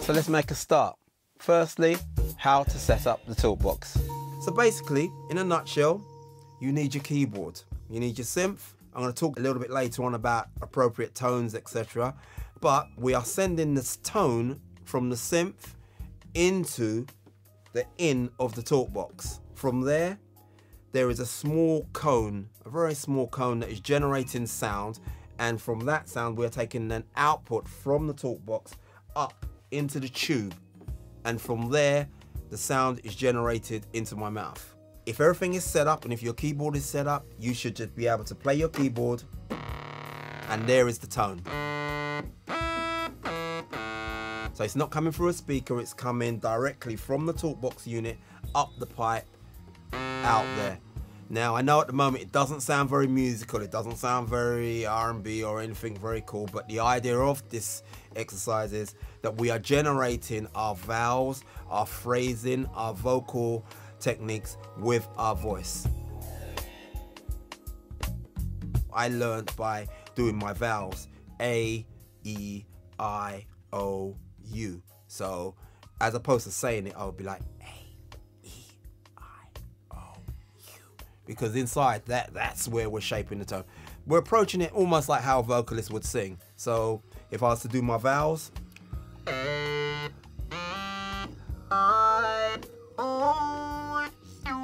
So let's make a start. Firstly, how to set up the Talkbox. So basically, in a nutshell, you need your keyboard, you need your synth. I'm going to talk a little bit later on about appropriate tones, etc. But we are sending this tone from the synth into the in of the Talkbox. From there is a small cone, a very small cone that is generating sound, and from that sound we're taking an output from the Talkbox up into the tube, and from there the sound is generated into my mouth. If everything is set up and if your keyboard is set up, you should just be able to play your keyboard and there is the tone. So it's not coming through a speaker, it's coming directly from the Talkbox unit up the pipe out there. Now I know at the moment it doesn't sound very musical, it doesn't sound very R&B or anything very cool, but the idea of this exercise is that we are generating our vowels, our phrasing, our vocal techniques with our voice. I learned by doing my vowels, A, E, I, O, U. So as opposed to saying it, I would be like A, E, I, O, U. Because inside that's where we're shaping the tone. We're approaching it almost like how a vocalist would sing. So if I was to do my vowels, A, I, O, U.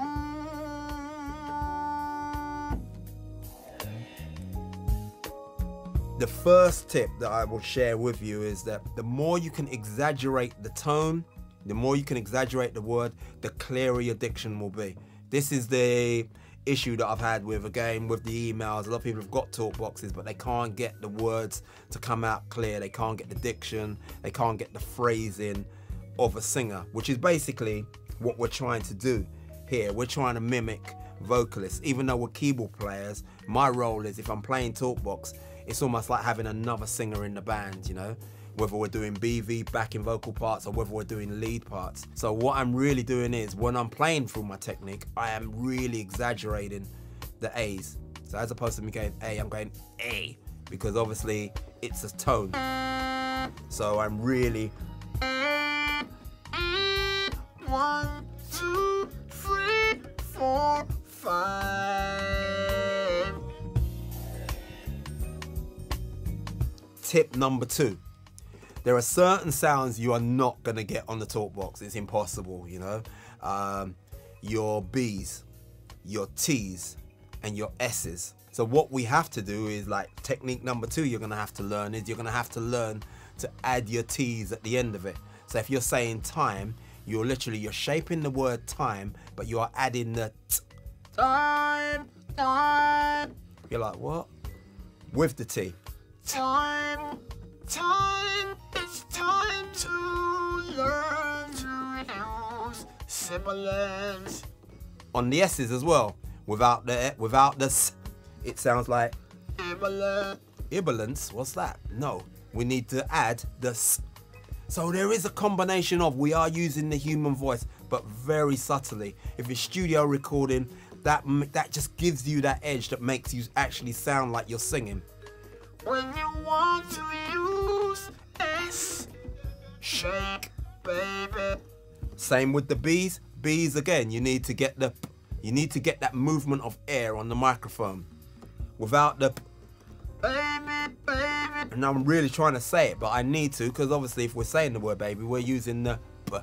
The first tip that I will share with you is that the more you can exaggerate the tone, the more you can exaggerate the word, the clearer your diction will be. This is the issue that I've had with, again, with the emails. A lot of people have got Talkboxes, but they can't get the words to come out clear. They can't get the diction, they can't get the phrasing of a singer, which is basically what we're trying to do here. We're trying to mimic vocalists. Even though we're keyboard players, my role is, if I'm playing Talkbox, it's almost like having another singer in the band, you know, whether we're doing BV, backing vocal parts, or whether we're doing lead parts. So what I'm really doing is, when I'm playing through my technique, I am really exaggerating the A's. So as opposed to me going A, I'm going A, because obviously it's a tone. So I'm really 1, 2, 3, 4, 5. Tip number 2. There are certain sounds you are not going to get on the Talkbox. It's impossible, you know. Your B's, your T's, and your S's. So what we have to do is, like, technique number 2 you're going to have to learn is, you're going to have to learn to add your T's at the end of it. So if you're saying time, you're shaping the word time, but you are adding the t. Time, time. You're like, what? With the T. Time, time, it's time to learn to use sibilants. On the S's as well, without the S, it sounds like Ibalance. Ibalance, what's that? No, we need to add the S. So there is a combination of, we are using the human voice, but very subtly. If you're studio recording, that just gives you that edge that makes you actually sound like you're singing. When you want to use S, shake, baby. Same with the B's. B's again, you need to get that movement of air on the microphone. Without the baby, baby. And I'm really trying to say it, but I need to, because obviously if we're saying the word baby, we're using the b.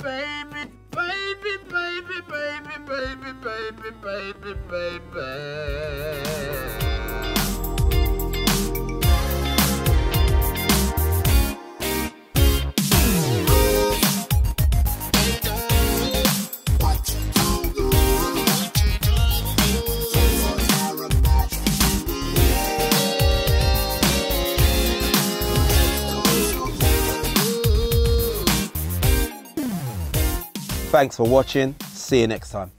Baby, baby, baby, baby, baby, baby, baby, baby. Thanks for watching. See you next time.